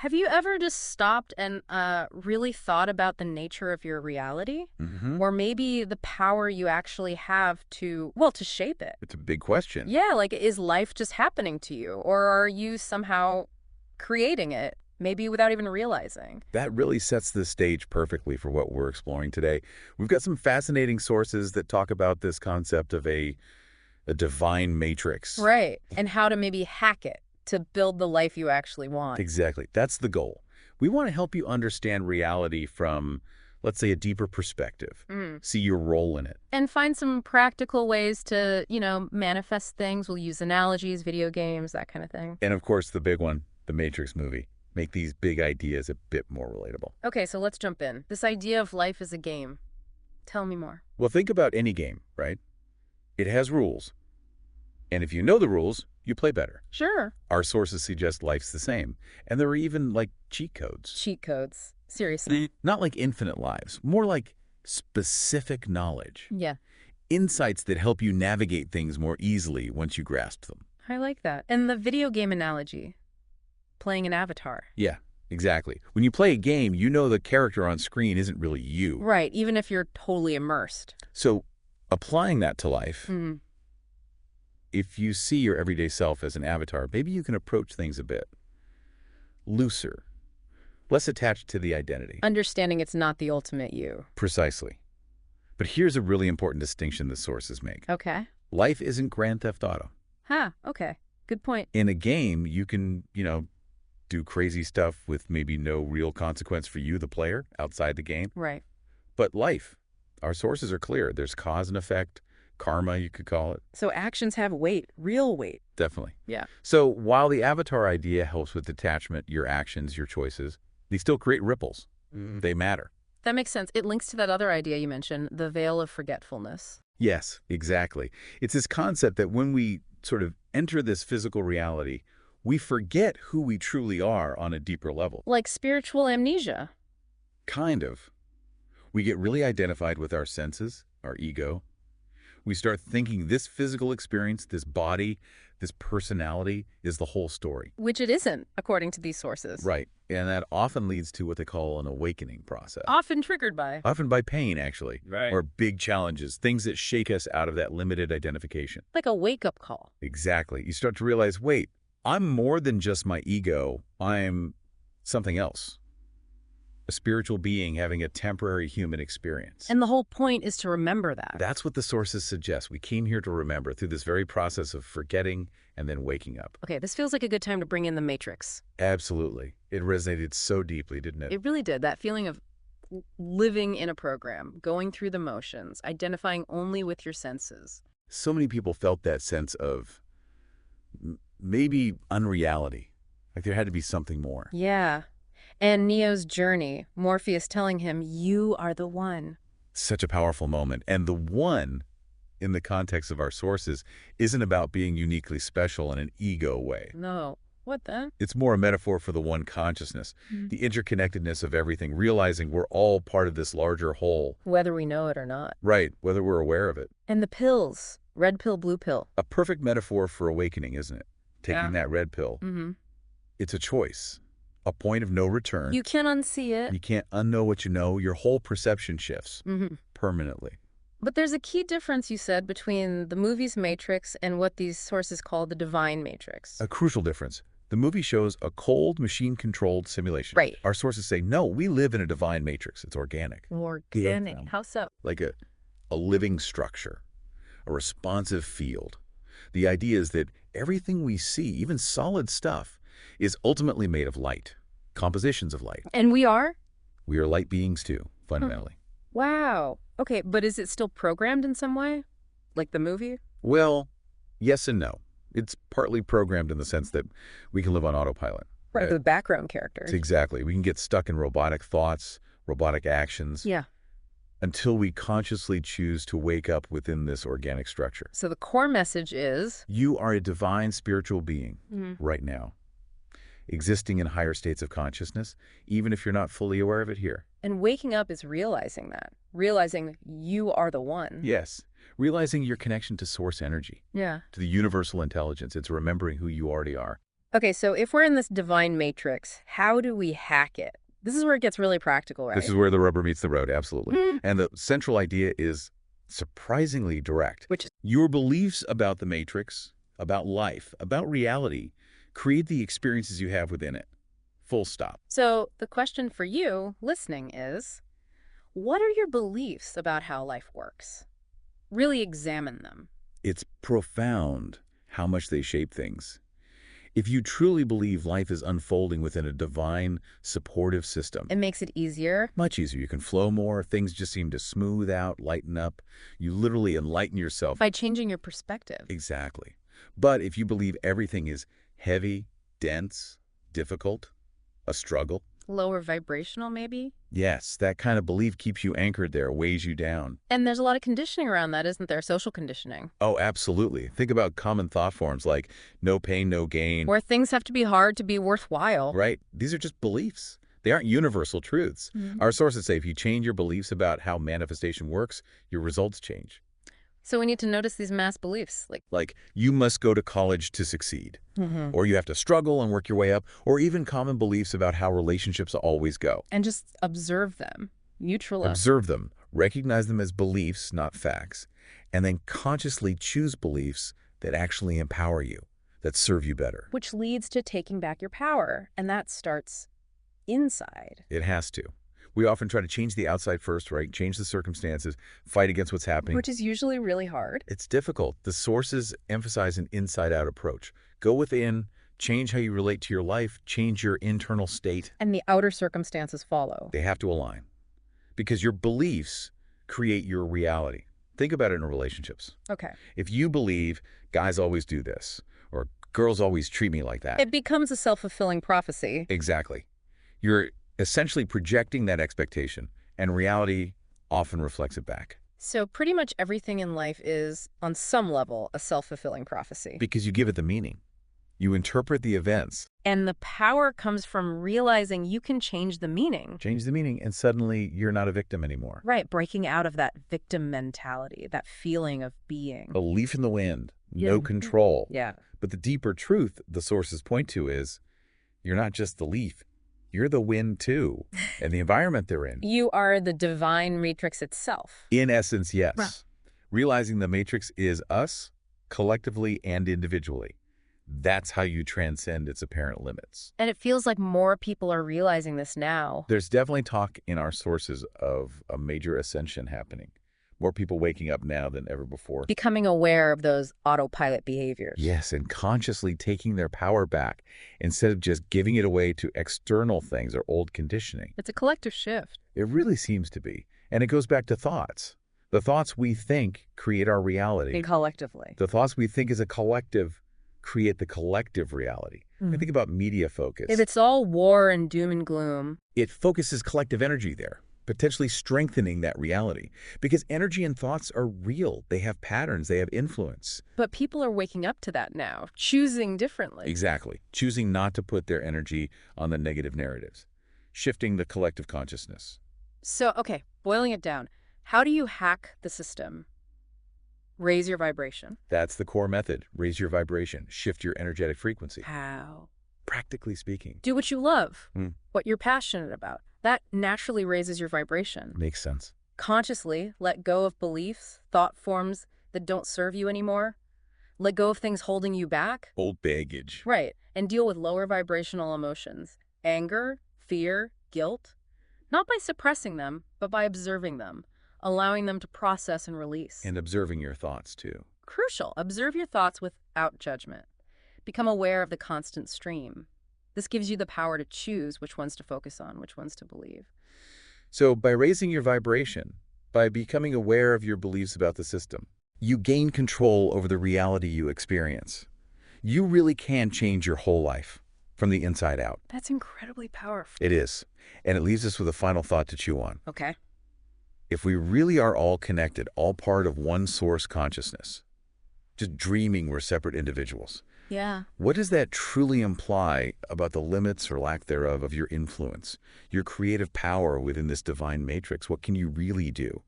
Have you ever just stopped and really thought about the nature of your reality? Hmm. Or maybe the power you actually have to, well, to shape it? It's a big question. Yeah, like is life just happening to you? Or are you somehow creating it, maybe without even realizing? That really sets the stage perfectly for what we're exploring today. We've got some fascinating sources that talk about this concept of a divine matrix. Right. And how to maybe hack it to build the life you actually want. Exactly. That's the goal. We want to help you understand reality from, let's say, a deeper perspective. Mm. See your role in it. And find some practical ways to, manifest things. We'll use analogies, video games, that kind of thing. And of course, the big one, the Matrix movie. Make these big ideas a bit more relatable. Okay, so let's jump in. This idea of life as a game. Tell me more. Well, think about any game, right? It has rules. And if you know the rules, you play better. Sure. Our sources suggest life's the same. And there are even, like, cheat codes. Cheat codes. Seriously. Not like infinite lives, more like specific knowledge. Yeah, Insights that help you navigate things more easily once you grasp them. I like that. And the video game analogy, playing an avatar. Yeah, exactly. When you play a game, you know the character on screen isn't really you. Right, even if you're totally immersed. So applying that to life, Mm. if you see your everyday self as an avatar, maybe you can approach things a bit looser, less attached to the identity. Understanding it's not the ultimate you. Precisely. But here's a really important distinction the sources make. Okay. Life isn't Grand Theft Auto. Huh, okay. Good point. In a game, you can, do crazy stuff with maybe no real consequence for you, the player, outside the game. Right. But life, our sources are clear. There's cause and effect, karma, you could call it. So actions have weight, real weight. Definitely. Yeah. So while the avatar idea helps with detachment, your actions, your choices, they still create ripples. They matter. That makes sense. It links to that other idea you mentioned, the veil of forgetfulness. Yes, exactly. It's this concept that when we sort of enter this physical reality, we forget who we truly are on a deeper level. Like spiritual amnesia. Kind of. We get really identified with our senses, our ego. We start thinking this physical experience, this body, this personality is the whole story. Which it isn't, according to these sources. Right. And that often leads to what they call an awakening process. Often triggered by. Often by pain, actually. Right. Or big challenges, things that shake us out of that limited identification. Like a wake-up call. Exactly. You start to realize, wait, I'm more than just my ego. I'm something else. A spiritual being having a temporary human experience. And the whole point is to remember that. That's what the sources suggest. We came here to remember through this very process of forgetting and then waking up. Okay, this feels like a good time to bring in the Matrix. Absolutely. It resonated so deeply, didn't it? It really did. That feeling of living in a program, going through the motions, identifying only with your senses. So many people felt that sense of maybe unreality. Like there had to be something more. Yeah. And Neo's journey, Morpheus telling him, you are the one. Such a powerful moment. And the one, in the context of our sources, isn't about being uniquely special in an ego way. No. What then? It's more a metaphor for the one consciousness, the interconnectedness of everything, realizing we're all part of this larger whole. Whether we know it or not. Right, whether we're aware of it. And the pills. Red pill, blue pill. A perfect metaphor for awakening, isn't it? Taking Yeah. that red pill. Mm-hmm. It's a choice, a point of no return. You can unsee it. You can't unknow what you know. Your whole perception shifts Mm-hmm. permanently. But there's a key difference, you said, between the movie's Matrix and what these sources call the divine Matrix. A crucial difference. The movie shows a cold, machine-controlled simulation. Right. Our sources say, no, we live in a divine matrix. It's organic. Organic. Yeah. How so? Like a living structure, a responsive field. The idea is that everything we see, even solid stuff, is ultimately made of light, compositions of light. And we are? We are light beings too, fundamentally. Wow. Okay, but is it still programmed in some way? Like the movie? Well, yes and no. It's partly programmed in the sense that we can live on autopilot. Right, the background characters. Exactly. We can get stuck in robotic thoughts, robotic actions, Yeah. until we consciously choose to wake up within this organic structure. So the core message is... You are a divine spiritual being Mhm. right now, existing in higher states of consciousness, even if you're not fully aware of it here. And waking up is realizing that. Realizing you are the one. Yes, realizing your connection to source energy, Yeah. to the universal intelligence. It's remembering who you already are. Okay, so if we're in this divine matrix, how do we hack it? This is where it gets really practical, This right? is where the rubber meets the road, absolutely. Mm. And the central idea is surprisingly direct. Which is Your beliefs about the Matrix, about life, about reality, create the experiences you have within it. Full stop. so the question for you listening is, what are your beliefs about how life works? Really examine them. It's profound how much they shape things. If you truly believe life is unfolding within a divine, supportive system, It makes it easier. much easier. You can flow more. Things just seem to smooth out, lighten up. You literally enlighten yourself. By changing your perspective. Exactly. But if you believe everything is heavy, dense, difficult, a struggle, Lower vibrational, maybe? yes, that kind of belief keeps you anchored there, weighs you down. And there's a lot of conditioning around that, isn't there? Social conditioning. Oh, absolutely. Think about common thought forms like no pain, no gain, Where things have to be hard to be worthwhile. right? These are just beliefs. They aren't universal truths. Mhm. Our sources say if you change your beliefs about how manifestation works, your results change. So we need to notice these mass beliefs. Like, you must go to college to succeed, or you have to struggle and work your way up, or even common beliefs about how relationships always go. And just observe them. Neutralize. Observe them, recognize them as beliefs, not facts, and then consciously choose beliefs that actually empower you, that serve you better. Which leads to taking back your power. And that starts inside. It has to. We often try to change the outside first, right? Change the circumstances, fight against what's happening. Which is usually really hard. It's difficult. The sources emphasize an inside-out approach. Go within, change how you relate to your life, change your internal state. And the outer circumstances follow. They have to align. Because your beliefs create your reality. Think about it in relationships. Okay. If you believe guys always do this, or girls always treat me like that. It becomes a self-fulfilling prophecy. Exactly. You're essentially projecting that expectation, and reality often reflects it back. So pretty much everything in life is, on some level, a self-fulfilling prophecy. Because you give it the meaning. You interpret the events, And the power comes from realizing you can change the meaning. change the meaning, and suddenly you're not a victim anymore. Right, breaking out of that victim mentality, that feeling of being. A leaf in the wind, Yeah. no control. Yeah. But the deeper truth the sources point to is, you're not just the leaf, you're the wind too, and the environment they're in. You are the divine matrix itself. In essence, yes. Wow. Realizing the matrix is us, collectively and individually. That's how you transcend its apparent limits. And it feels like more people are realizing this now. There's definitely talk in our sources of a major ascension happening. More people waking up now than ever before. Becoming aware of those autopilot behaviors. Yes, and consciously taking their power back instead of just giving it away to external things or old conditioning. It's a collective shift. It really seems to be. And it goes back to thoughts. The thoughts we think create our reality. Collectively. The thoughts we think as a collective create the collective reality. I think about media focus. If it's all war and doom and gloom, It focuses collective energy there, potentially strengthening that reality. Because energy and thoughts are real. They have patterns. They have influence. but people are waking up to that now, choosing differently. Exactly. Choosing not to put their energy on the negative narratives. Shifting the collective consciousness. So, okay, boiling it down, how do you hack the system? Raise your vibration. That's the core method. Raise your vibration. Shift your energetic frequency. How? Practically speaking. Do what you love, Hmm. what you're passionate about. That naturally raises your vibration. Makes sense. Consciously let go of beliefs, thought forms that don't serve you anymore. Let go of things holding you back. Old baggage. Right, and deal with lower vibrational emotions. Anger, fear, guilt. Not by suppressing them, but by observing them, allowing them to process and release. And observing your thoughts, too. Crucial, observe your thoughts without judgment. Become aware of the constant stream. This gives you the power to choose which ones to focus on, which ones to believe. So by raising your vibration, by becoming aware of your beliefs about the system, you gain control over the reality you experience. You really can change your whole life from the inside out. That's incredibly powerful. It is. And it leaves us with a final thought to chew on. Okay. If we really are all connected, all part of one source consciousness, just dreaming we're separate individuals, Yeah. what does that truly imply about the limits or lack thereof of your influence, your creative power within this divine matrix? What can you really do?